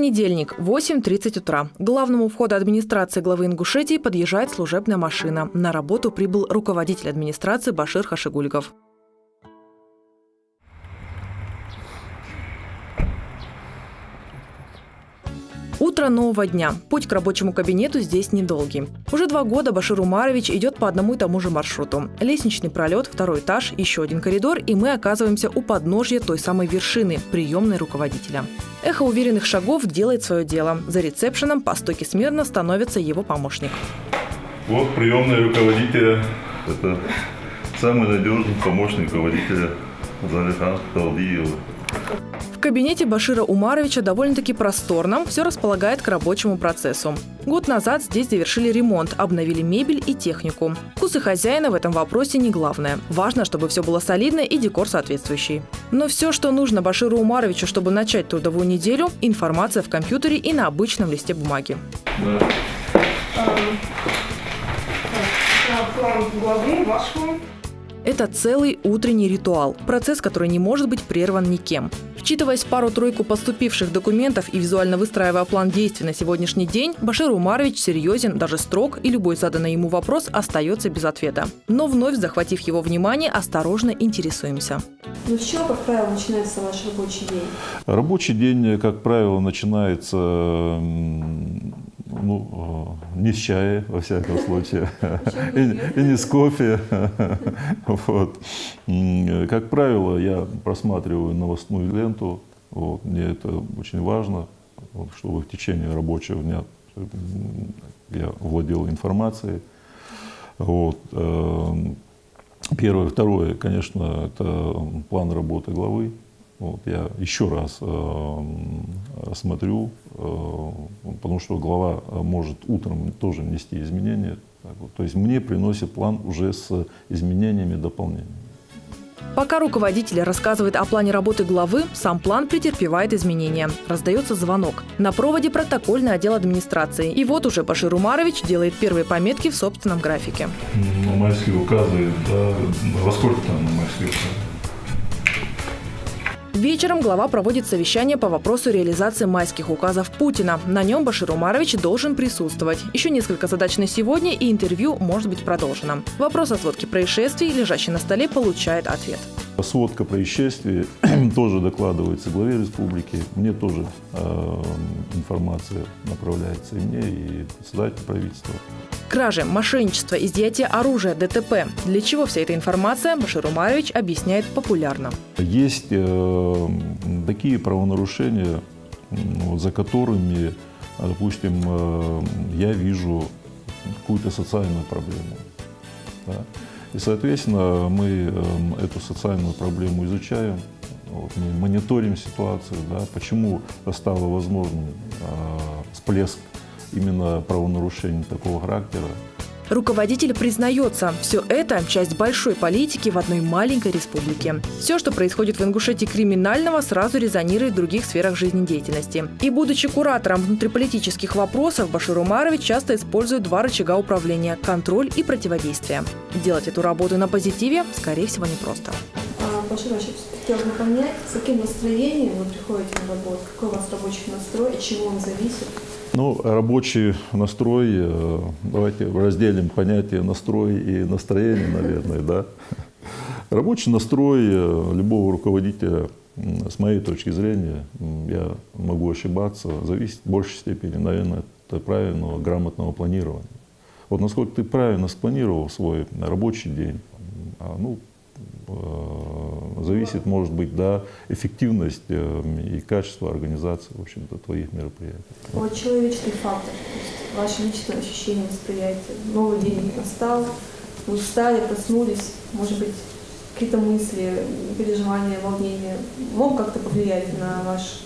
Понедельник, 8:30 утра. К главному входу администрации главы Ингушетии подъезжает служебная машина. На работу прибыл руководитель администрации Башир Хашигульгов. Утро нового дня. Путь к рабочему кабинету здесь недолгий. Уже 2 года Башир Умарович идет по одному и тому же маршруту. Лестничный пролет, 2-й этаж, еще один коридор, и мы оказываемся у подножья той самой вершины – приемной руководителя. Эхо уверенных шагов делает свое дело. За ресепшеном по стойке смирно становится его помощник. Вот приемная руководителя. Это самый надежный помощник руководителя Залихан Талдиева. В кабинете Башира Умаровича довольно-таки просторно, все располагает к рабочему процессу. Год назад здесь завершили ремонт, обновили мебель и технику. Вкусы хозяина в этом вопросе не главное. Важно, чтобы все было солидно и декор соответствующий. Но все, что нужно Баширу Умаровичу, чтобы начать трудовую неделю – информация в компьютере и на обычном листе бумаги. Это целый утренний ритуал, процесс, который не может быть прерван никем. Вчитываясь в пару-тройку поступивших документов и визуально выстраивая план действий на сегодняшний день, Башир Умарович серьезен, даже строг, и любой заданный ему вопрос остается без ответа. Но вновь, захватив его внимание, осторожно интересуемся. Ну, с чего, как правило, начинается ваш рабочий день? Рабочий день, как правило, начинается не с чая, во всяком случае, и не с кофе. Вот. Как правило, я просматриваю новостную ленту. Вот. Мне это очень важно, чтобы в течение рабочего дня я владел информацией. Вот. Первое. Второе, конечно, это план работы главы. Вот, я еще раз смотрю, потому что глава может утром тоже внести изменения. То есть мне приносит план уже с изменениями, дополнениями. Пока руководитель рассказывает о плане работы главы, сам план претерпевает изменения. Раздается звонок. На проводе протокольный отдел администрации. И вот уже Башир Умарович делает первые пометки в собственном графике. Майские указы, да, во сколько там майские указы? Вечером глава проводит совещание по вопросу реализации майских указов Путина. На нем Башир Умарович должен присутствовать. Еще несколько задач на сегодня, и интервью может быть продолжено. Вопрос о сводке происшествий, лежащий на столе, получает ответ. Сводка происшествий тоже докладывается главе республики. Мне тоже информация направляется и мне, и председателю правительства. Кражи, мошенничество, изъятие оружия, ДТП. Для чего вся эта информация, Башир Умарович объясняет популярно. Есть такие правонарушения, за которыми, допустим, я вижу какую-то социальную проблему. Да? И, соответственно, мы эту социальную проблему изучаем, мы мониторим ситуацию, да, почему стало возможным всплеск именно правонарушений такого характера. Руководитель признается, все это – часть большой политики в одной маленькой республике. Все, что происходит в Ингушетии криминального, сразу резонирует в других сферах жизнедеятельности. И будучи куратором внутриполитических вопросов, Башир Умарович часто использует 2 рычага управления – контроль и противодействие. Делать эту работу на позитиве, скорее всего, непросто. Башир, я хотела бы понять, с каким настроением вы приходите на работу, какой у вас рабочий настрой, от чего он зависит? Ну, рабочий настрой, давайте разделим понятие настрой и настроение, наверное, да. Рабочий настрой любого руководителя, с моей точки зрения, я могу ошибаться, зависит в большей степени, наверное, от правильного, грамотного планирования. Вот насколько ты правильно спланировал свой рабочий день, зависит, может быть, да, эффективность и качество организации, в общем-то, твоих мероприятий. Вот человеческий фактор, то есть ваше личное ощущение, восприятие. Новый день настал, вы встали, проснулись, может быть, какие-то мысли, переживания, волнения могут как-то повлиять на ваш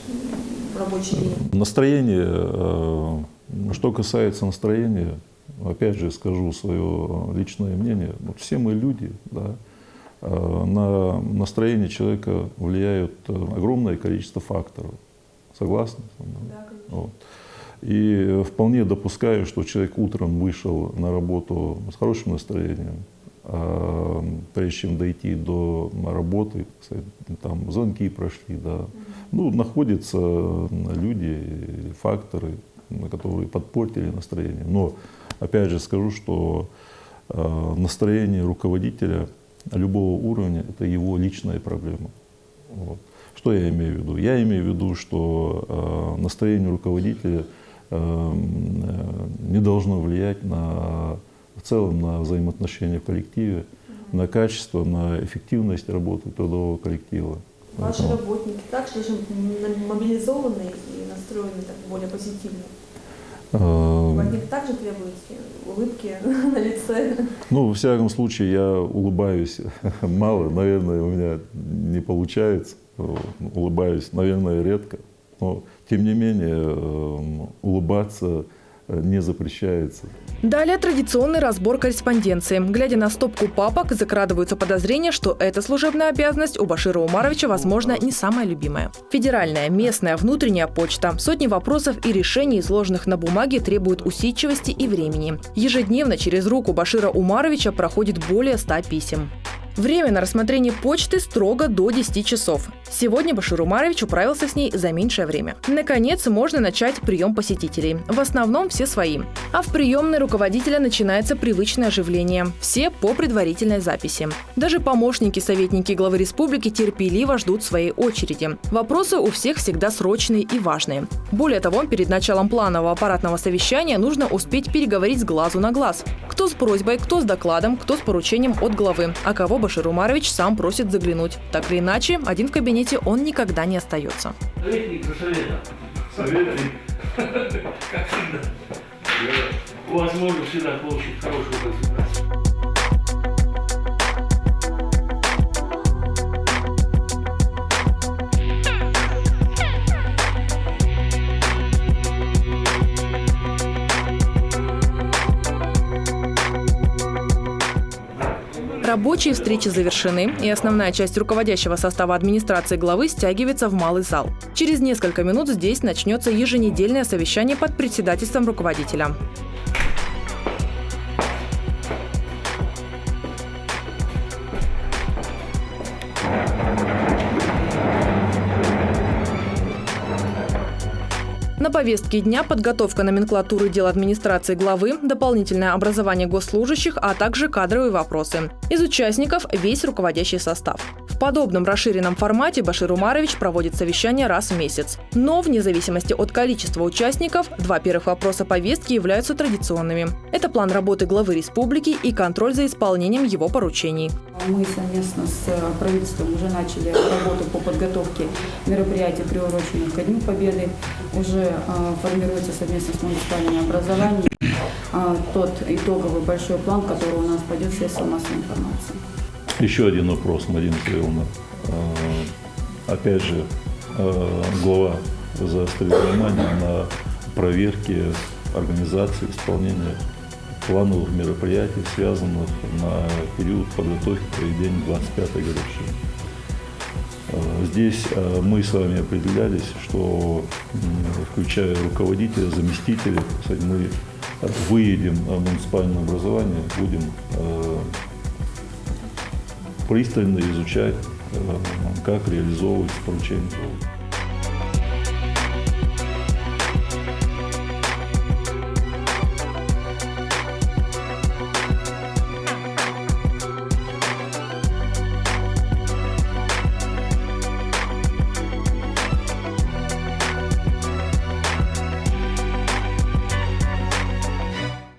рабочий день? Настроение, что касается настроения, опять же скажу свое личное мнение, вот все мы люди, да, на настроение человека влияют огромное количество факторов. Согласны? Да, вот. И вполне допускаю, что человек утром вышел на работу с хорошим настроением, прежде чем дойти до работы, там звонки прошли, да, Ну, находятся люди, факторы, которые подпортили настроение. Но, опять же, скажу, что настроение руководителя любого уровня – это его личная проблема. Вот. Что я имею в виду? Я имею в виду, что настроение руководителя не должно влиять в целом на взаимоотношения в коллективе, на качество, на эффективность работы трудового коллектива. Ваши работники также же мобилизованы и настроены так более позитивно? От них также требуете улыбки на лице? Ну, во всяком случае, я улыбаюсь мало, наверное, у меня не получается. Улыбаюсь, наверное, редко. Но, тем не менее, улыбаться не запрещается. Далее традиционный разбор корреспонденции. Глядя на стопку папок, закрадываются подозрения, что эта служебная обязанность у Башира Умаровича, возможно, не самая любимая. Федеральная, местная, внутренняя почта. Сотни вопросов и решений, изложенных на бумаге, требуют усидчивости и времени. Ежедневно через руку Башира Умаровича проходит более 100 писем. Время на рассмотрение почты строго до 10 часов. Сегодня Башир Умарович управился с ней за меньшее время. Наконец, можно начать прием посетителей. В основном все свои. А в приемной руководителя начинается привычное оживление. Все по предварительной записи. Даже помощники, советники главы республики терпеливо ждут своей очереди. Вопросы у всех всегда срочные и важные. Более того, перед началом планового аппаратного совещания нужно успеть переговорить с глазу на глаз. Кто с просьбой, кто с докладом, кто с поручением от главы, а кого Башир Умарович сам просит заглянуть. Так или иначе, один в кабинете он никогда не остается. Советник за советом. Советник. Как всегда. У вас можно всегда получить хорошую консультацию. Рабочие встречи завершены, и основная часть руководящего состава администрации главы стягивается в малый зал. Через несколько минут здесь начнется еженедельное совещание под председательством руководителя. На повестке дня подготовка номенклатуры дел администрации главы, дополнительное образование госслужащих, а также кадровые вопросы. Из участников весь руководящий состав. В подобном расширенном формате Башир Умарович проводит совещания раз в месяц. Но вне зависимости от количества участников, два первых вопроса повестки являются традиционными. Это план работы главы республики и контроль за исполнением его поручений. Мы совместно с правительством уже начали работу по подготовке мероприятий, приуроченных ко Дню Победы. Уже формируется совместно с муниципальными образованиями тот итоговый большой план, который у нас пойдет в средства массовой информации. Еще один вопрос, Марина Кирилловна. Опять же, глава заострит внимание на проверке организации исполнения плановых мероприятий, связанных на период подготовки к проведению 25-й годовщины. Здесь мы с вами определялись, что, включая руководителя, заместителей, мы выедем в муниципальное образование, будем пристально изучать, как реализовывать поручения.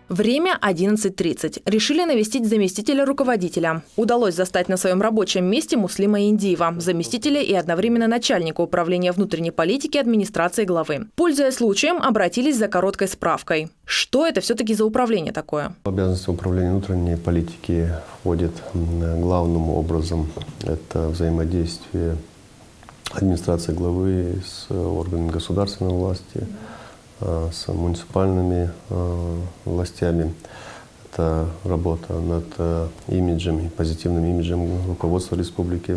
Время 11:30. Решили навестить заместителя руководителя. Удалось застать на своем рабочем месте Муслима Индиева, заместителя и одновременно начальника управления внутренней политики администрации главы. Пользуясь случаем, обратились за короткой справкой. Что это все-таки за управление такое? В обязанности управления внутренней политики входит главным образом это взаимодействие администрации главы с органами государственной власти, с муниципальными властями. Это работа над имиджем, позитивным имиджем руководства республики.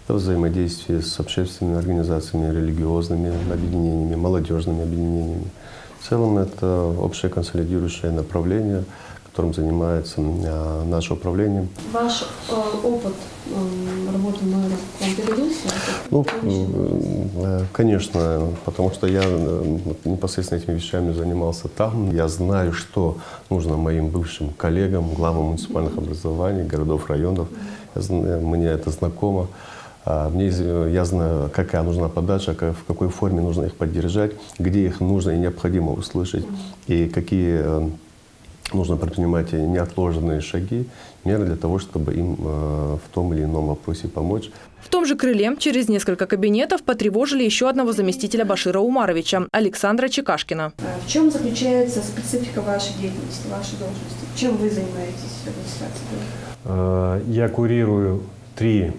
Это взаимодействие с общественными организациями, религиозными объединениями, молодежными объединениями. В целом это общее консолидирующее направление, которым занимается наше управление. Ваш опыт работы мэра вам передался? Ну, конечно, потому что я непосредственно этими вещами занимался там. Я знаю, что нужно моим бывшим коллегам, главам муниципальных образований, городов, районов. Мне это знакомо. Я знаю, какая нужна подача, в какой форме нужно их поддержать, где их нужно и необходимо услышать, и какие нужно предпринимать неотложные шаги, меры для того, чтобы им в том или ином вопросе помочь. В том же крыле через несколько кабинетов потревожили еще одного заместителя Башира Умаровича, Александра Чекашкина. В чем заключается специфика вашей деятельности, вашей должности? Чем вы занимаетесь в администрации? Я курирую 3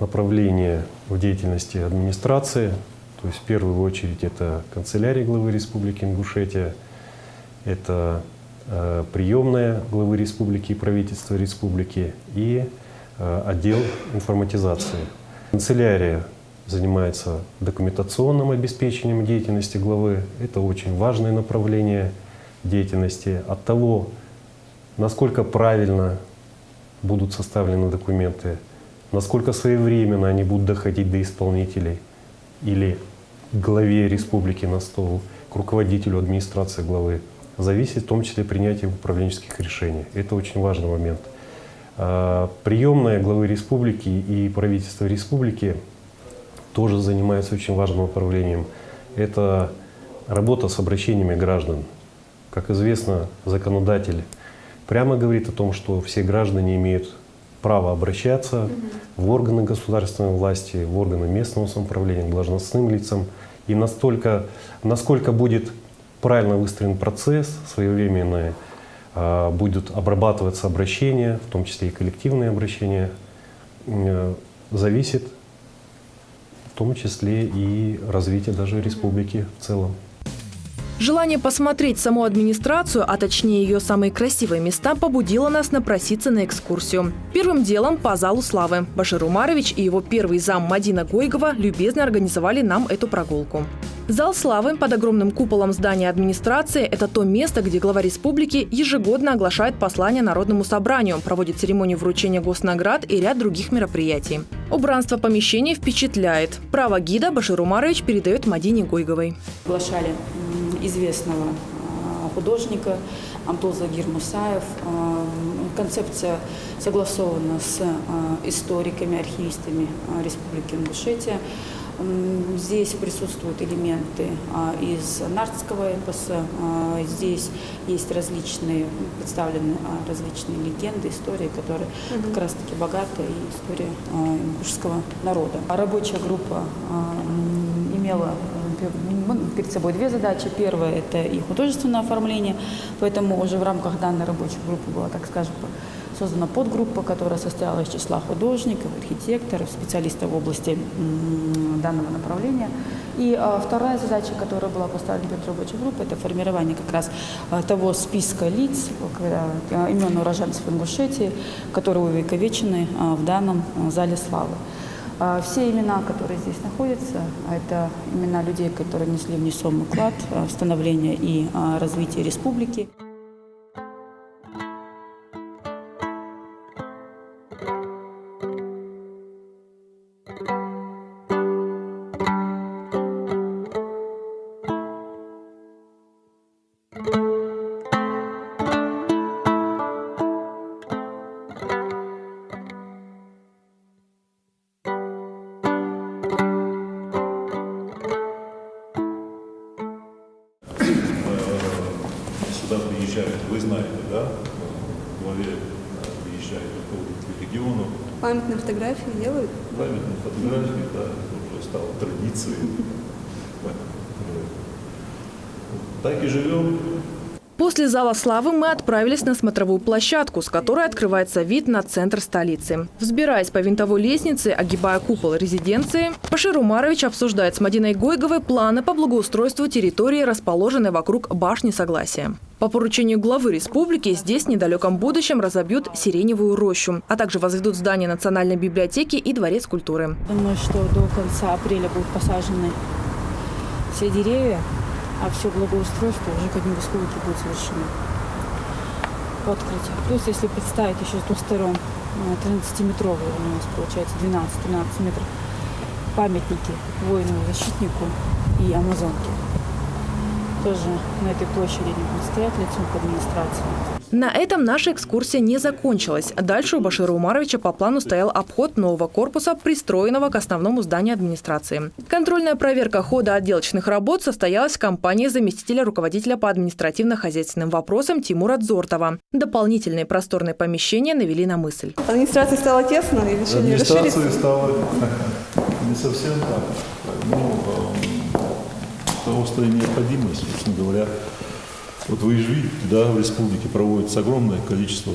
направления в деятельности администрации. То есть в первую очередь это канцелярия главы Республики Ингушетия, это приемная главы республики и правительства республики и отдел информатизации. Канцелярия занимается документационным обеспечением деятельности главы. Это очень важное направление деятельности. От того, насколько правильно будут составлены документы, насколько своевременно они будут доходить до исполнителей или к главе республики на стол, к руководителю администрации главы, зависит в том числе принятие управленческих решений. Это очень важный момент. Приемная главы республики и правительство республики тоже занимаются очень важным направлением. Это работа с обращениями граждан. Как известно, законодатель прямо говорит о том, что все граждане имеют право обращаться в органы государственной власти, в органы местного самоуправления, к должностным лицам. И насколько будет правильно выстроен процесс, своевременно будут обрабатываться обращения, в том числе и коллективные обращения, зависит в том числе и развитие даже республики в целом. Желание посмотреть саму администрацию, а точнее ее самые красивые места, побудило нас напроситься на экскурсию. Первым делом по залу славы. Башир Умарович и его первый зам Мадина Гойгова любезно организовали нам эту прогулку. Зал славы под огромным куполом здания администрации – это то место, где глава республики ежегодно оглашает послание Народному собранию, проводит церемонию вручения госнаград и ряд других мероприятий. Убранство помещения впечатляет. Право гида Башир Умарович передает Мадине Гойговой. Приглашали известного художника Абдул Загир Мусаев. Концепция согласована с историками, архивистами Республики Ингушетия. Здесь присутствуют элементы из нартского эпоса, здесь есть представлены различные легенды, истории, которые как раз-таки богаты, и история ингушского народа. Рабочая группа имела перед собой 2 задачи. Первая – это и художественное оформление, поэтому уже в рамках данной рабочей группы была, так скажем, создана подгруппа, которая состояла из числа художников, архитекторов, специалистов в области данного направления. И вторая задача, которая была поставлена перед рабочей группой, это формирование как раз того списка лиц, имен уроженцев Ингушетии, которые увековечены в данном зале славы. Все имена, которые здесь находятся, это имена людей, которые внесли невесомый вклад в становление и развитие республики. Сюда приезжают, вы знаете, да? В главе приезжают руководители регионов. Памятные фотографии делают? Памятные фотографии, да, это уже стало традицией. Так и живем. После зала славы мы отправились на смотровую площадку, с которой открывается вид на центр столицы. Взбираясь по винтовой лестнице, огибая купол резиденции, Башир Умарович обсуждает с Мадиной Гойговой планы по благоустройству территории, расположенной вокруг башни Согласия. По поручению главы республики здесь в недалеком будущем разобьют сиреневую рощу, а также возведут здание Национальной библиотеки и Дворец культуры. Думаю, что до конца апреля будут посажены все деревья, а все благоустройство уже ко дню республики будет завершено. по открытию. Плюс, если представить еще с двух сторон 13-метровые, у нас получается 12-13 метров, памятники воину-защитнику и амазонке. Тоже на этой площади не будет стоять лицом к администрации. На этом наша экскурсия не закончилась. Дальше у Башира Умаровича по плану стоял обход нового корпуса, пристроенного к основному зданию администрации. Контрольная проверка хода отделочных работ состоялась в компании заместителя руководителя по административно-хозяйственным вопросам Тимура Дзортова. Дополнительные просторные помещения навели на мысль. Администрации стало тесно и решили Администрации расшириться? стало не совсем так. Острая необходимость, собственно говоря. Вот вы же видите, да, в республике проводится огромное количество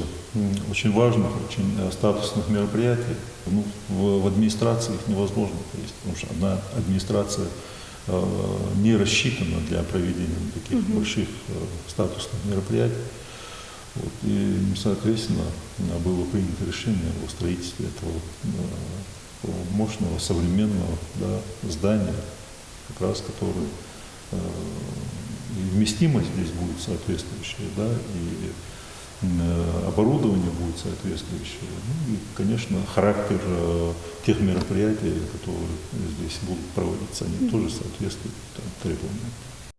очень важных, очень статусных мероприятий. Ну, в администрации их невозможно провести, потому что одна администрация не рассчитана для проведения таких больших статусных мероприятий. Вот, и, соответственно, было принято решение о строительстве этого мощного, современного, да, здания, как раз которое и вместимость здесь будет соответствующая, да, и оборудование будет соответствующее. Ну и, конечно, характер тех мероприятий, которые здесь будут проводиться, они тоже соответствуют требованиям.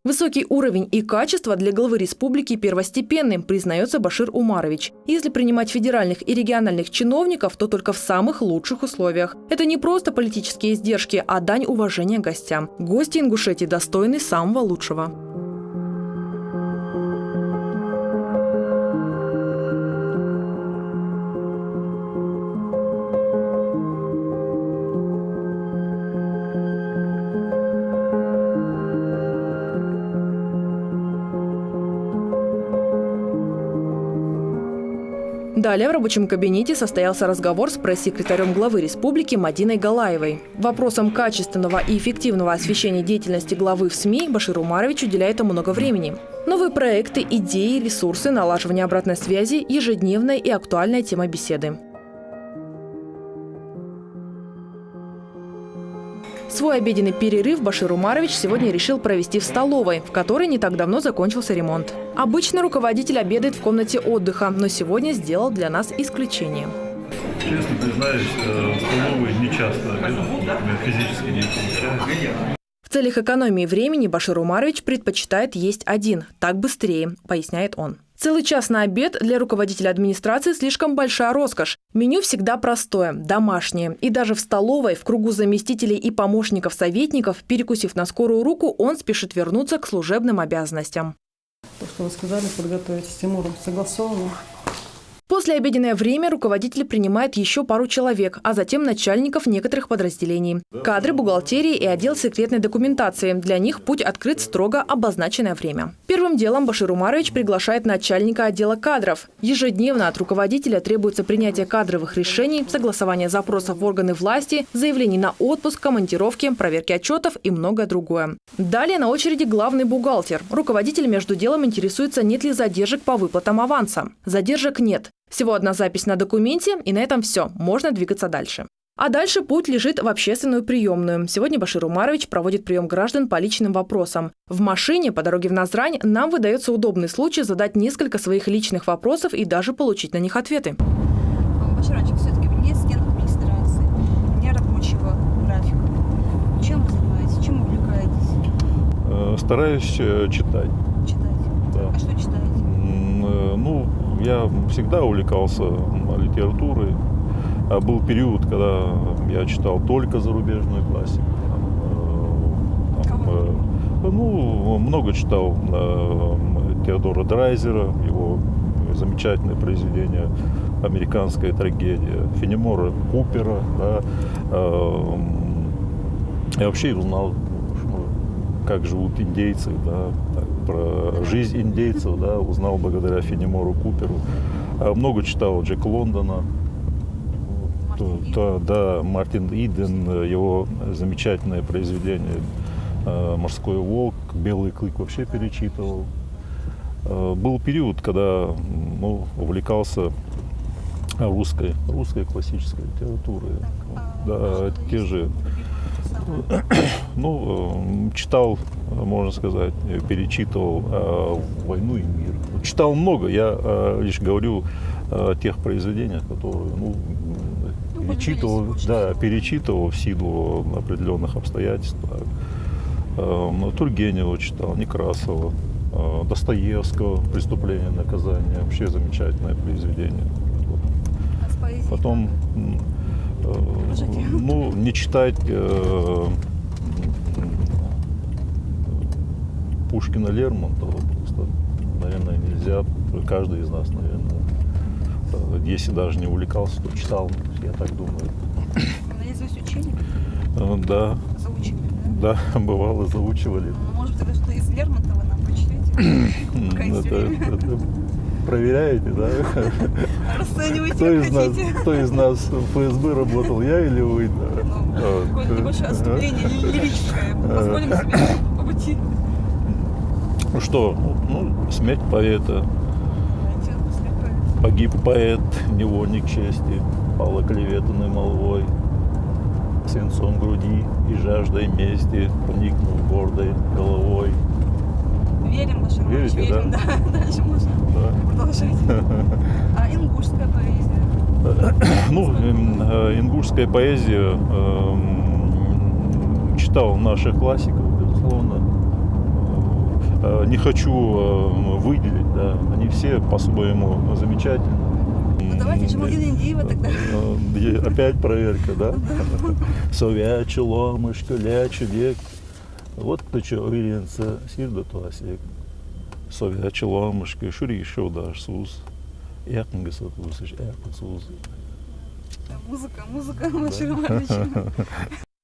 Высокий уровень и качество для главы республики первостепенным, признается Башир Умарович. Если принимать федеральных и региональных чиновников, то только в самых лучших условиях. Это не просто политические издержки, а дань уважения гостям. Гости Ингушетии достойны самого лучшего. Далее в рабочем кабинете состоялся разговор с пресс-секретарем главы республики Мадиной Галаевой. Вопросам качественного и эффективного освещения деятельности главы в СМИ Башир Умарович уделяет много времени. Новые проекты, идеи, ресурсы, налаживание обратной связи – ежедневная и актуальная тема беседы. Свой обеденный перерыв Башир Умарович сегодня решил провести в столовой, в которой не так давно закончился ремонт. Обычно руководитель обедает в комнате отдыха, но сегодня сделал для нас исключение. Честно признаюсь, в столовой не часто обедаю, физически не получается. В целях экономии времени Башир Умарович предпочитает есть один, так быстрее, поясняет он. Целый час на обед для руководителя администрации слишком большая роскошь. Меню всегда простое, домашнее. И даже в столовой, в кругу заместителей и помощников-советников, перекусив на скорую руку, он спешит вернуться к служебным обязанностям. То, что вы сказали, подготовить с Тимуром согласованно. После обеденное время руководитель принимает еще пару человек, а затем начальников некоторых подразделений. Кадры, бухгалтерии и отдел секретной документации. Для них путь открыт в строго обозначенное время. Первым делом Башир Умарович приглашает начальника отдела кадров. Ежедневно от руководителя требуется принятие кадровых решений, согласование запросов в органы власти, заявлений на отпуск, командировки, проверки отчетов и многое другое. Далее на очереди главный бухгалтер. Руководитель между делом интересуется, нет ли задержек по выплатам аванса. Задержек нет. Всего одна запись на документе, и на этом все. Можно двигаться дальше. А дальше путь лежит в общественную приемную. Сегодня Башир Умарович проводит прием граждан по личным вопросам. В машине по дороге в Назрань нам выдается удобный случай задать несколько своих личных вопросов и даже получить на них ответы. Баширчик, все-таки вне стен администрации, вне рабочего графика. Чем вы занимаетесь? Чем увлекаетесь? Стараюсь читать. Читать? Да. А что читаете? Я всегда увлекался литературой. Был период, когда я читал только зарубежную классику. Много читал Теодора Драйзера, его замечательное произведение «Американская трагедия», Фенемора Купера. Да. Я вообще узнал, как живут индейцы, да, про жизнь индейцев, да, узнал благодаря Фенемору Куперу. Много читал Джека Лондона, Мартин Иден, его замечательное произведение «Морской волк», «Белый клык» вообще перечитывал. Был период, когда увлекался русской классической литературой. Да, те же Ну, читал, можно сказать, перечитывал «Войну и мир». Читал много, я лишь говорю о тех произведениях, которые, перечитывал в силу определенных обстоятельств. Тургенева читал, Некрасова, Достоевского «Преступление и наказание». Вообще замечательное произведение. А с поэзией? Потом, не читать Пушкина, Лермонтова просто, наверное, нельзя. Каждый из нас, наверное, если даже не увлекался, то читал, я так думаю. Наизусть учили? Да. Заучили, да? Да, бывало, заучивали. Может быть, что-то из Лермонтова нам почитаете? Это проверяете, да? Расценивайте, кто из нас в ФСБ работал, я или вы? Какое-то небольшое отступление лирическое. Позволим себе по пути. Ну что, смерть поэта. Погиб поэт, невольник чести, пал оклеветанный молвой, свинцом груди и жаждой мести, поникнув гордой головой. Верим, Башир Умарович, верим, да. Дальше можно продолжать. А ингушская поэзия? Ингушская поэзия читал наших классиков, безусловно. Не хочу выделить, да, они все по-своему замечательны. Давайте Джамалдина тогда. Опять проверка, да? Совяче, ломышка, ляче, век. Вот кто что уверенца, сирда туасек. Совяче, ломышка, шури шоудаш сус. Якнга сатусыш, якнга сус. Музыка, Башир Умарович.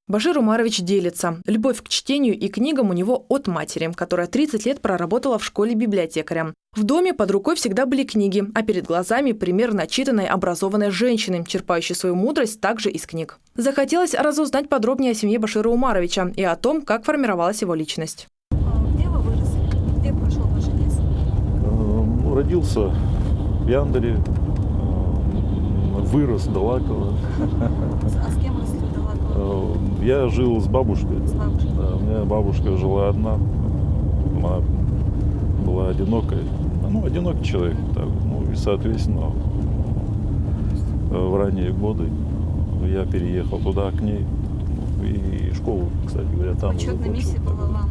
Башир Умарович делится. Любовь к чтению и книгам у него от матери, которая 30 лет проработала в школе библиотекарем. В доме под рукой всегда были книги, а перед глазами пример начитанной, образованной женщины, черпающей свою мудрость также из книг. Захотелось разузнать подробнее о семье Башира Умаровича и о том, как формировалась его личность. Где вы выросли? Где прошел ваш детство? Родился в Яндере, вырос в Далаково. А с кем росли в Далаково? Я жил с бабушкой. С бабушкой? Да, у меня бабушка жила одна. Она была одинокой. Одинокий человек. Так, и, соответственно, в ранние годы я переехал туда, к ней. И школу, кстати говоря, там же Учетная миссия была вам,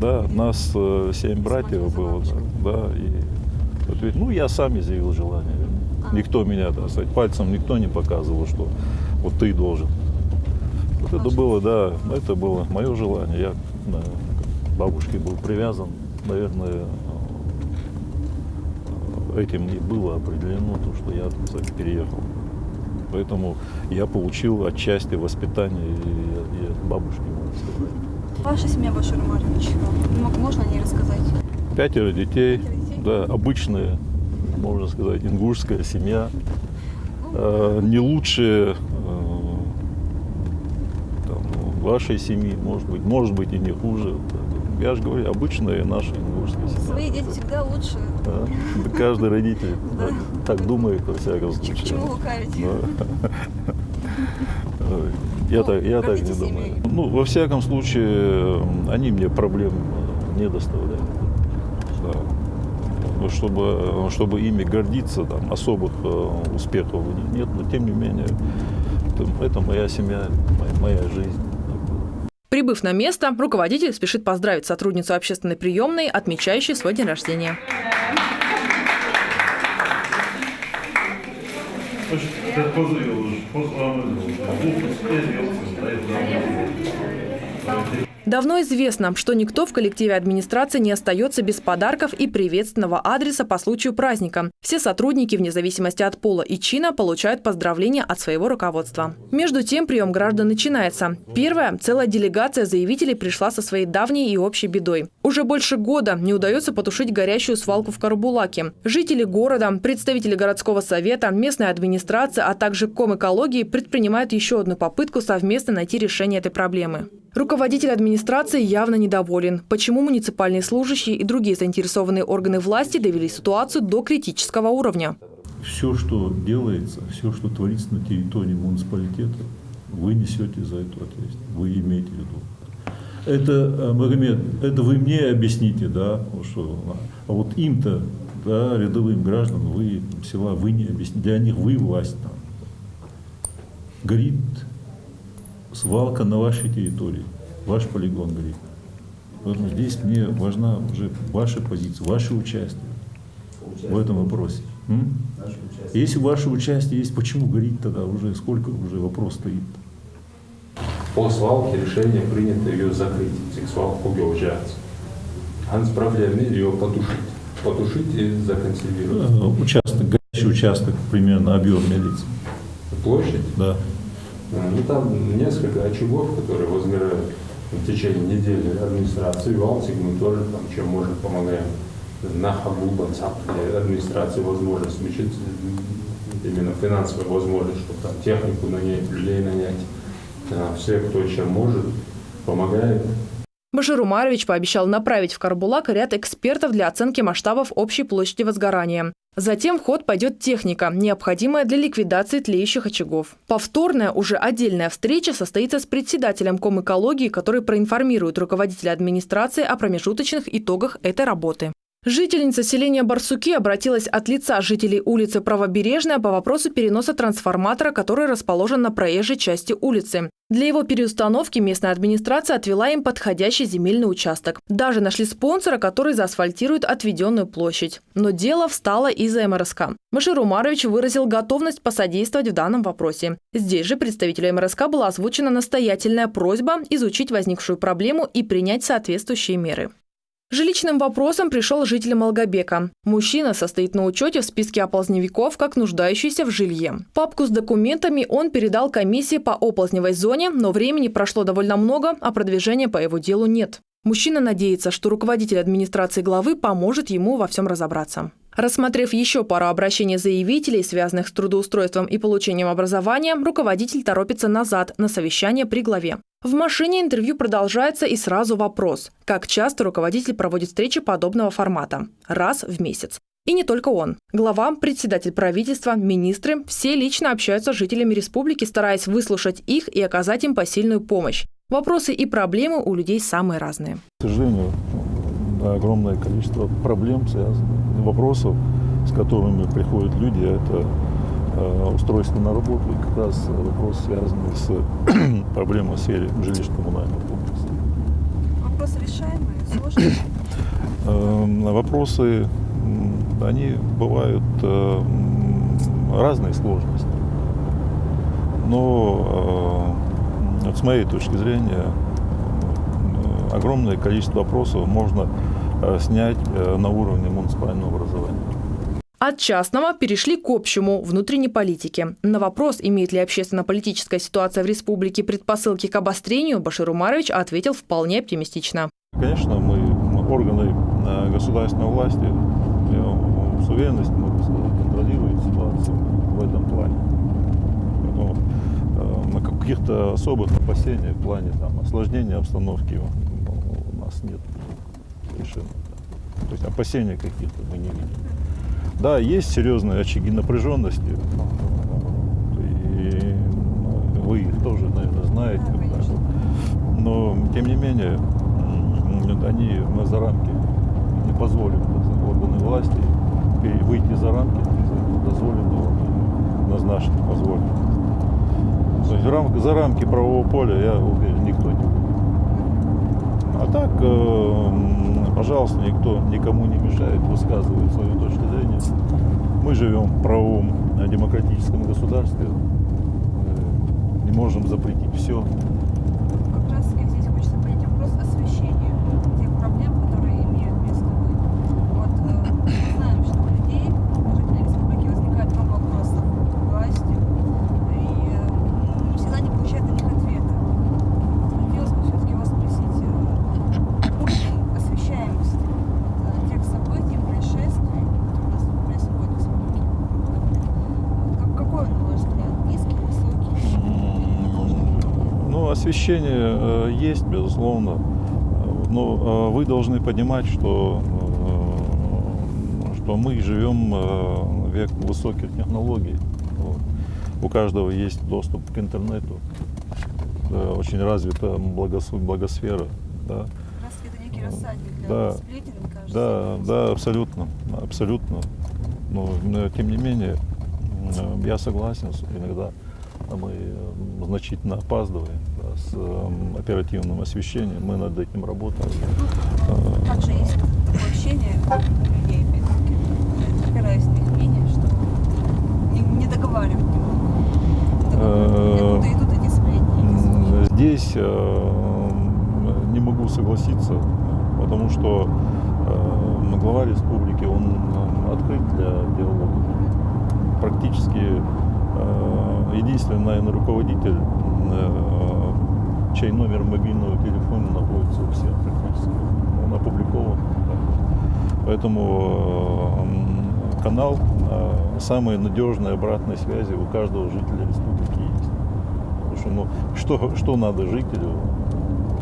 да? Да, нас 7 братьев было. Да, и, я сам изъявил желание. Никто меня, так сказать, пальцем никто не показывал, что вот ты должен. Вот это было, да, это было мое желание. Я к бабушке был привязан, наверное, этим и было определено то, что я, так сказать, переехал. Поэтому я получил отчасти воспитание и от бабушки, можно сказать. Ваша семья, Башир Умарович, можно о ней рассказать? 5 детей, да, обычная, можно сказать, ингушская семья. Не лучше вашей семьи, может быть и не хуже. Я же говорю, обычная наша ингушская семья. Свои дети всегда лучше. Да, каждый родитель так думает, во всяком случае. Почему лукавите? Я так не думаю. Во всяком случае, они мне проблем не доставляют. Да. Чтобы ими гордиться, особых успехов у них нет, но тем не менее, это моя семья, моя жизнь. Прибыв на место, руководитель спешит поздравить сотрудницу общественной приемной, отмечающей свой день рождения. Давно известно, что никто в коллективе администрации не остается без подарков и приветственного адреса по случаю праздника. Все сотрудники, вне зависимости от пола и чина, получают поздравления от своего руководства. Между тем прием граждан начинается. Первая целая делегация заявителей пришла со своей давней и общей бедой. Уже больше года не удается потушить горящую свалку в Карабулаке. Жители города, представители городского совета, местная администрация, а также Комэкологии предпринимают еще одну попытку совместно найти решение этой проблемы. Руководитель администрации явно недоволен. Почему муниципальные служащие и другие заинтересованные органы власти довели ситуацию до критического уровня? Все, что делается, все, что творится на территории муниципалитета, вы несете за эту ответственность, вы имеете в виду. Это, Магомед, это вы мне объясните, да, что, а вот им-то, да, рядовым гражданам, вы села, вы не объясните, для них вы власть там. Горит свалка на вашей территории, ваш полигон горит. Поэтому здесь мне важна уже ваша позиция, ваше участие в этом вопросе. Если ваше участие есть, почему горит тогда уже, сколько уже вопрос стоит? По свалке решение принято ее закрыть, свалку удержать. А с проблемой ее потушить и законсервировать. Участок, горячий участок, примерно объем лиц. Площадь? Да. Ну там несколько очагов, которые возмирают в течение недели администрации. В Алтике мы тоже там чем можем помогаем. На Хабу, администрации возможность включить именно финансовая возможность, чтобы там технику нанять, людей нанять. Все, кто чем может, помогает. Башир Умарович пообещал направить в Карабулак ряд экспертов для оценки масштабов общей площади возгорания. Затем в ход пойдет техника, необходимая для ликвидации тлеющих очагов. Повторная, уже отдельная встреча состоится с председателем Комэкологии, который проинформирует руководителя администрации о промежуточных итогах этой работы. Жительница селения Барсуки обратилась от лица жителей улицы Правобережная по вопросу переноса трансформатора, который расположен на проезжей части улицы. Для его переустановки местная администрация отвела им подходящий земельный участок. Даже нашли спонсора, который заасфальтирует отведенную площадь. Но дело встало из-за МРСК. Башир Умарович выразил готовность посодействовать в данном вопросе. Здесь же представителю МРСК была озвучена настоятельная просьба изучить возникшую проблему и принять соответствующие меры. Жилищным вопросом пришел житель Малгобека. Мужчина состоит на учете в списке оползневиков как нуждающийся в жилье. Папку с документами он передал комиссии по оползневой зоне, но времени прошло довольно много, а продвижения по его делу нет. Мужчина надеется, что руководитель администрации главы поможет ему во всем разобраться. Рассмотрев еще пару обращений заявителей, связанных с трудоустройством и получением образования, руководитель торопится назад на совещание при главе. В машине интервью продолжается и сразу вопрос. Как часто руководитель проводит встречи подобного формата? Раз в месяц. И не только он. Глава, председатель правительства, министры – все лично общаются с жителями республики, стараясь выслушать их и оказать им посильную помощь. Вопросы и проблемы у людей самые разные. К сожалению, огромное количество проблем, вопросов, с которыми приходят люди, это устройство на работу и как раз вопрос, связанный с проблемой в сфере жилищно-коммунального комплекса. Вопросы решаемые, сложные? Вопросы, они бывают разной сложности. Но с моей точки зрения огромное количество вопросов можно снять на уровне муниципального образования. От частного перешли к общему – внутренней политике. На вопрос, имеет ли общественно-политическая ситуация в республике предпосылки к обострению, Башир Умарович ответил вполне оптимистично. Конечно, мы органы государственной власти, я с уверенностью могу сказать, контролируют ситуацию в этом плане. Поэтому каких-то особых опасений в плане осложнения обстановки у нас нет совершенно. То есть опасений каких-то мы не видим. Да, есть серьезные очаги напряженности, и вы их тоже, наверное, знаете. Но, тем не менее, они за рамки не позволят органы власти выйти за рамки дозволенного, назначенных, позволенных. То есть за рамки правового поля, я уверен, никто не будет. А так, пожалуйста, никто никому не мешает высказывать свою точку зрения. Мы живем в правовом демократическом государстве, не можем запретить все. Как раз здесь хочется понять вопрос освещения тех проблем, которые имеют место быть. Вот мы знаем, что у людей, жителей республики, возникает много вопросов к власти, и не всегда не получают на них ответа. Хотелось бы все-таки вас спросить уровень освещаемости тех событий, происшествий, которые у нас происходят в республике. Какой он, на ваш взгляд? Низкий, высокий? Ну, освещение есть, безусловно, но вы должны понимать, что мы живем в век высоких технологий. У каждого есть доступ к интернету. очень развита благосфера. Да. Раз это некий рассадник для Да. сплетен, мне кажется. Да, абсолютно, абсолютно. Но тем не менее, я согласен, что иногда мы значительно опаздываем, да, с оперативным освещением. Мы над этим работаем. Также есть такое ощущение у людей, опять-таки, опираясь на их мнение, что не договаривают. Откуда идут эти сплетни? Здесь не могу согласиться, потому что глава республики, он открыт для диалога. Практически единственный, наверное, руководитель, чей номер мобильного телефона находится у всех практически. Он опубликован. Поэтому канал самой надежной обратной связи у каждого жителя республики есть. Потому что, что надо жителю?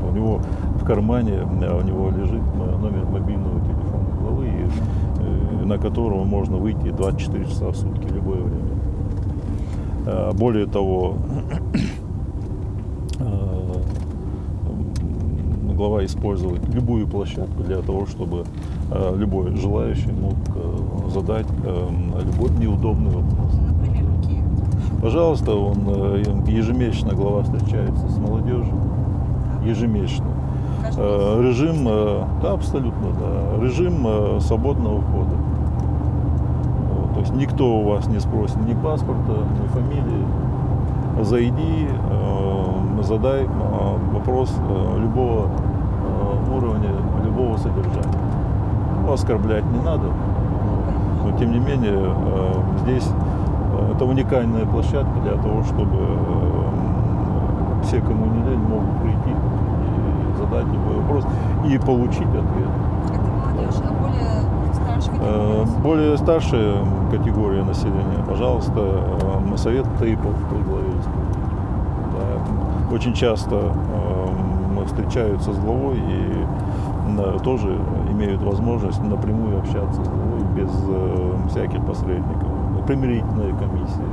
У него в кармане, у него лежит номер мобильного телефона главы, на которого можно выйти 24 часа в сутки, в любое время. Более того, глава использует любую площадку для того, чтобы любой желающий мог задать любой неудобный вопрос. Например, какие? Пожалуйста, он ежемесячно глава встречается с молодежью. Ежемесячно. Режим, да, абсолютно, да. Режим свободного входа. То есть никто у вас не спросит ни паспорта, ни фамилии. Зайди, задай вопрос любого уровня, любого содержания. Оскорблять не надо, но тем не менее здесь это уникальная площадка для того, чтобы все, кому не лень, могут прийти и задать любой вопрос и получить ответ. Это молодежь, а более старшая категория? Более старшая категория населения, пожалуйста, совет ТАИПов при главе республики. Да. Очень часто встречаются с главой и тоже имеют возможность напрямую общаться с главой без всяких посредников. Примирительные комиссии,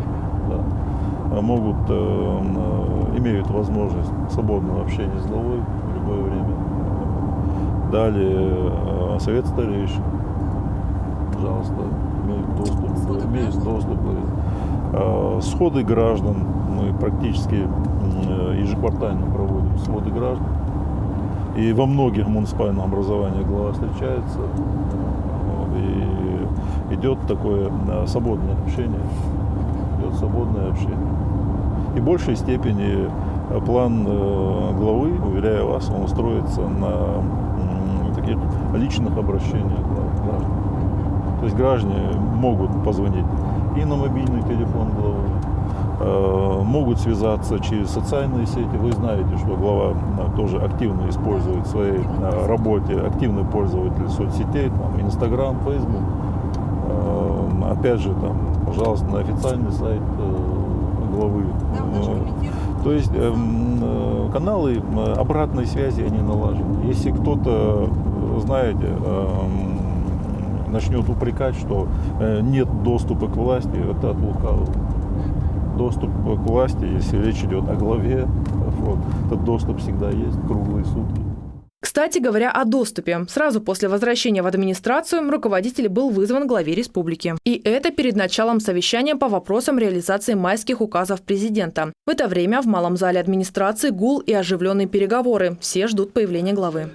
да, могут, имеют возможность свободного общения с главой в любое время. Далее совет старейшин, пожалуйста, имеют доступ. Сходы граждан, мы практически ежеквартально проводим сходы граждан. И во многих муниципальных образованиях глава встречается, и идет такое свободное общение. И в большей степени план главы, уверяю вас, он строится на таких личных обращениях граждан. То есть граждане могут позвонить и на мобильный телефон главы, могут связаться через социальные сети. Вы знаете, что глава тоже активно использует в своей работе, активный пользователь соцсетей, там, Инстаграм, Фейсбук. Опять же, там, пожалуйста, на официальный сайт главы. То есть каналы обратной связи, они налажены. Если кто-то, знаете, начнет упрекать, что нет доступа к власти, это от лукавого. Доступ к власти, если речь идет о главе, вот, этот доступ всегда есть, круглые сутки. Кстати говоря о доступе. Сразу после возвращения в администрацию руководитель был вызван главе республики. И это перед началом совещания по вопросам реализации майских указов президента. В это время в малом зале администрации гул и оживленные переговоры. Все ждут появления главы.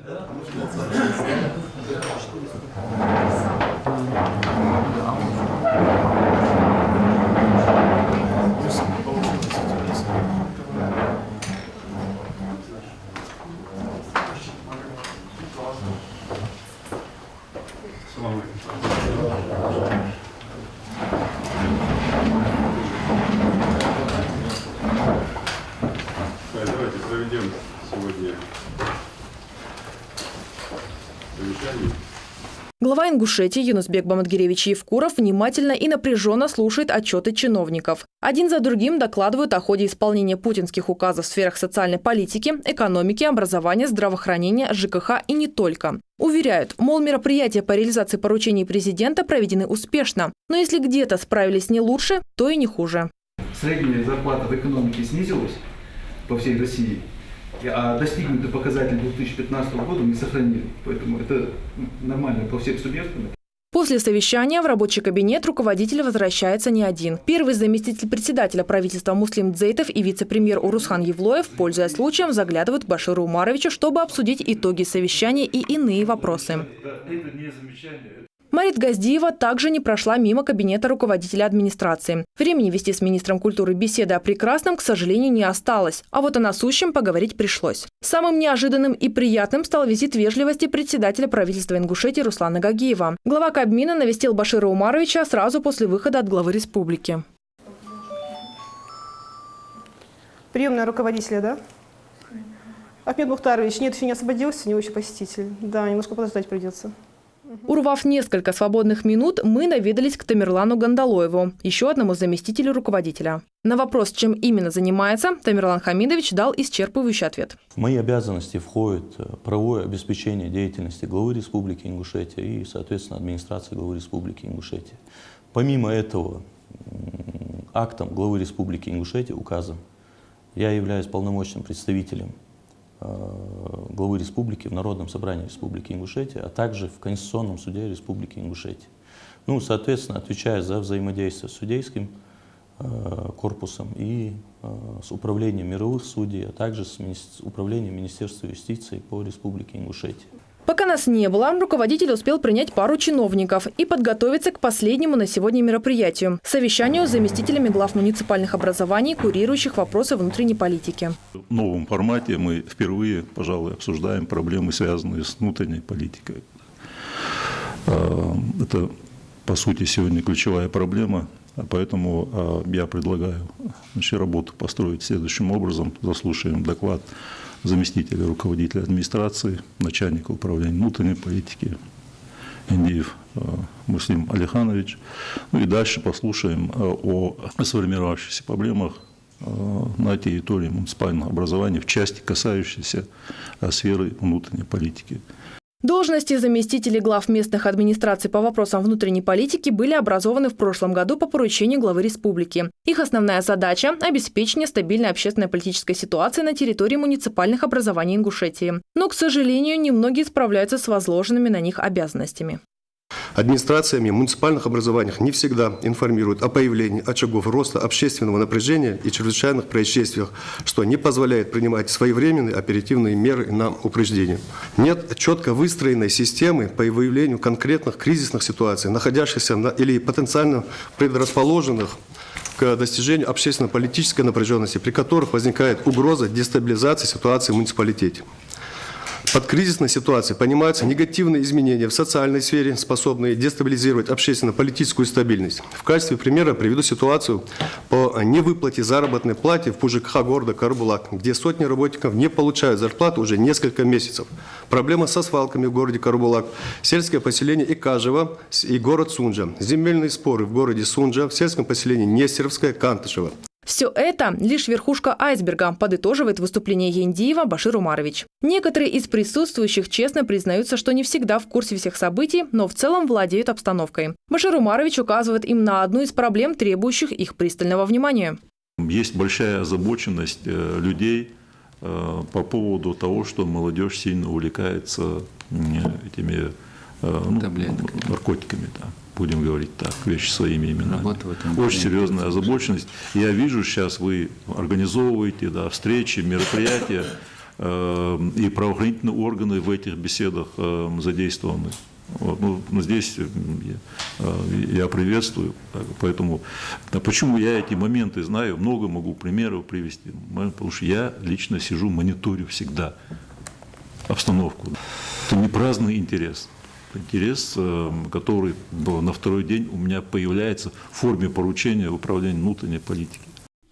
Давайте проведем сегодня совещание. Глава Ингушетии Юнусбек Бамадгиревич Евкуров внимательно и напряженно слушает отчеты чиновников. Один за другим докладывают о ходе исполнения путинских указов в сферах социальной политики, экономики, образования, здравоохранения, ЖКХ и не только. Уверяют, мол, мероприятия по реализации поручений президента проведены успешно. Но если где-то справились не лучше, то и не хуже. Средняя зарплата в экономике снизилась, по всей России. А достигнутый показатель 2015 года мы сохранили. Поэтому это нормально по всем субъектам. После совещания в рабочий кабинет руководитель возвращается не один. Первый заместитель председателя правительства Муслим Дзейтов и вице-премьер Урусхан Евлоев, пользуясь случаем, заглядывают к Баширу Умаровичу, чтобы обсудить итоги совещания и иные вопросы. Марит Газдиева также не прошла мимо кабинета руководителя администрации. Времени вести с министром культуры беседы о прекрасном, к сожалению, не осталось. А вот о насущем поговорить пришлось. Самым неожиданным и приятным стал визит вежливости председателя правительства Ингушетии Руслана Гагиева. Глава Кабмина навестил Башира Умаровича сразу после выхода от главы республики. Приемная руководителя, да? Ахмед Мухтарович, нет, еще не освободился, у него еще посетитель. Да, немножко подождать придется. Урвав несколько свободных минут, мы наведались к Тамерлану Гандалоеву, еще одному заместителю руководителя. На вопрос, чем именно занимается, Тамерлан Хамидович дал исчерпывающий ответ. В мои обязанности входит правовое обеспечение деятельности главы Республики Ингушетия и, соответственно, администрации главы Республики Ингушетия. Помимо этого, актом главы Республики Ингушетия, указом, я являюсь полномочным представителем главы республики в Народном собрании Республики Ингушетия, а также в Конституционном суде Республики Ингушетия. Ну, соответственно, отвечая за взаимодействие с судейским корпусом и с управлением мировых судей, а также с управлением Министерства юстиции по Республике Ингушетия. Пока нас не было, руководитель успел принять пару чиновников и подготовиться к последнему на сегодня мероприятию – совещанию с заместителями глав муниципальных образований, курирующих вопросы внутренней политики. В новом формате мы впервые, пожалуй, обсуждаем проблемы, связанные с внутренней политикой. Это, по сути, сегодня ключевая проблема, поэтому я предлагаю работу построить следующим образом. Заслушаем доклад заместителя руководителя администрации, начальника управления внутренней политики Индиев Муслим Алиханович. Ну и дальше послушаем о сформировавшихся проблемах на территории муниципального образования в части, касающейся сферы внутренней политики. Должности заместителей глав местных администраций по вопросам внутренней политики были образованы в прошлом году по поручению главы республики. Их основная задача – обеспечение стабильной общественной политической ситуации на территории муниципальных образований Ингушетии. Но, к сожалению, немногие справляются с возложенными на них обязанностями. Администрациями муниципальных образований не всегда информируют о появлении очагов роста общественного напряжения и чрезвычайных происшествиях, что не позволяет принимать своевременные оперативные меры на упреждение. Нет четко выстроенной системы по выявлению конкретных кризисных ситуаций, находящихся или потенциально предрасположенных к достижению общественно-политической напряженности, при которых возникает угроза дестабилизации ситуации в муниципалитете. Под кризисной ситуацией понимаются негативные изменения в социальной сфере, способные дестабилизировать общественно-политическую стабильность. В качестве примера приведу ситуацию по невыплате заработной платы в ПУЖКХ города Карабулак, где сотни работников не получают зарплату уже несколько месяцев. Проблема со свалками в городе Карабулак, сельское поселение Икажево и город Сунжа, земельные споры в городе Сунжа, в сельском поселении Нестеровское, Кантышево. Все это лишь верхушка айсберга, подытоживает выступление Яндиева Башир Умарович. Некоторые из присутствующих честно признаются, что не всегда в курсе всех событий, но в целом владеют обстановкой. Башир Умарович указывает им на одну из проблем, требующих их пристального внимания. Есть большая озабоченность людей по поводу того, что молодежь сильно увлекается этими наркотиками. Да. Будем говорить так, вещи своими именами. Очень серьезная озабоченность. Я вижу, сейчас вы организовываете встречи, мероприятия, и правоохранительные органы в этих беседах задействованы. Вот. Ну, здесь я приветствую. Поэтому, почему я эти моменты знаю, много могу примеров привести. Потому что я лично сижу, мониторю всегда обстановку. Это не праздный интерес. Интерес, который на второй день у меня появляется в форме поручения управления внутренней политики.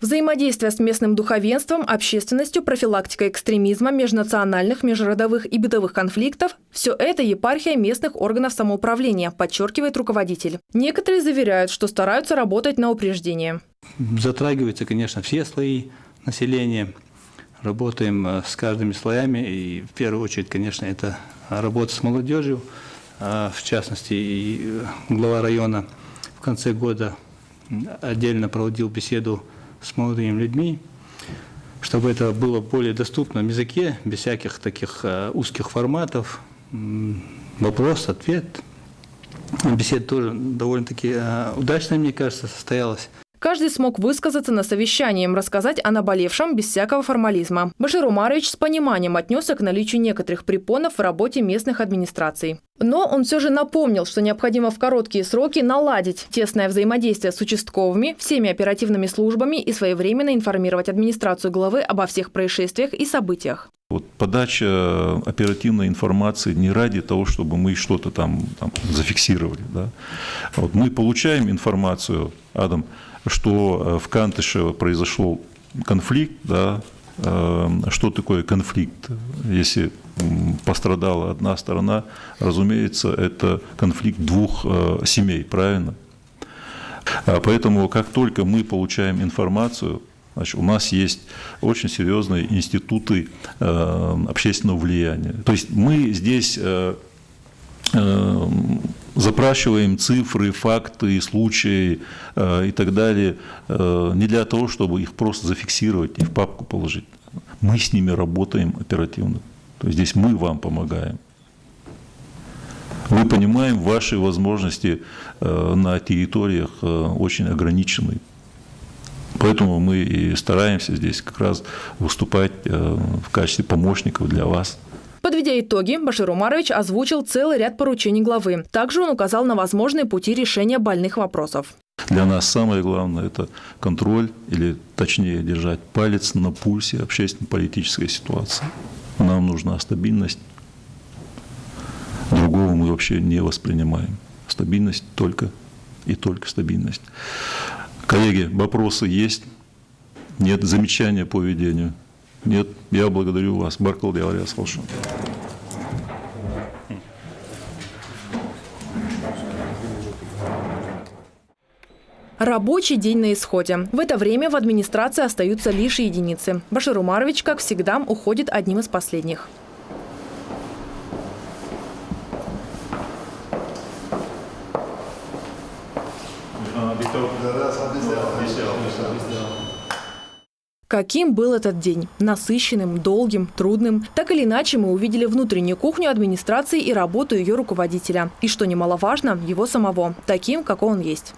Взаимодействие с местным духовенством, общественностью, профилактика экстремизма, межнациональных, межродовых и бытовых конфликтов – все это епархия местных органов самоуправления, подчеркивает руководитель. Некоторые заверяют, что стараются работать на упреждение. Затрагиваются, конечно, все слои населения. Работаем с каждыми слоями. И в первую очередь, конечно, это работа с молодежью. В частности, и глава района в конце года отдельно проводил беседу с молодыми людьми. чтобы это было в более доступном языке, без всяких таких узких форматов. Вопрос, ответ. Беседа тоже довольно-таки удачная, мне кажется, состоялась. Каждый смог высказаться на совещании, рассказать о наболевшем без всякого формализма. Башир Умарович с пониманием отнесся к наличию некоторых препонов в работе местных администраций. Но он все же напомнил, что необходимо в короткие сроки наладить тесное взаимодействие с участковыми, всеми оперативными службами и своевременно информировать администрацию главы обо всех происшествиях и событиях. Вот подача оперативной информации не ради того, чтобы мы что-то там зафиксировали. Да? Вот мы получаем информацию, Адам, что в Кантышево произошел конфликт. Да? Что такое конфликт? Если пострадала одна сторона, разумеется, это конфликт двух семей, правильно? Поэтому как только мы получаем информацию, значит, у нас есть очень серьезные институты общественного влияния. То есть мы здесь запрашиваем цифры, факты, случаи и так далее не для того, чтобы их просто зафиксировать и в папку положить. Мы с ними работаем оперативно. То есть здесь мы вам помогаем. Мы понимаем, ваши возможности на территориях очень ограничены. Поэтому мы и стараемся здесь как раз выступать в качестве помощников для вас. Подведя итоги, Башир Умарович озвучил целый ряд поручений главы. Также он указал на возможные пути решения больных вопросов. Для нас самое главное – это контроль, или точнее держать палец на пульсе общественно-политической ситуации. Нам нужна стабильность. Другого мы вообще не воспринимаем. Стабильность только и только стабильность. Коллеги, вопросы есть? Нет? Замечания по ведению? Нет? Я благодарю вас. Баркалды Алия Салшан. Рабочий день на исходе. В это время в администрации остаются лишь единицы. Башир Умарович, как всегда, уходит одним из последних. Каким был этот день? Насыщенным, долгим, трудным. Так или иначе, мы увидели внутреннюю кухню администрации и работу ее руководителя. И, что немаловажно, его самого, таким, какой он есть.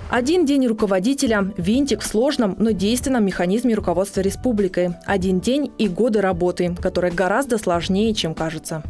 Один день руководителя – винтик в сложном, но действенном механизме руководства республикой. Один день и годы работы, которые гораздо сложнее, чем кажется.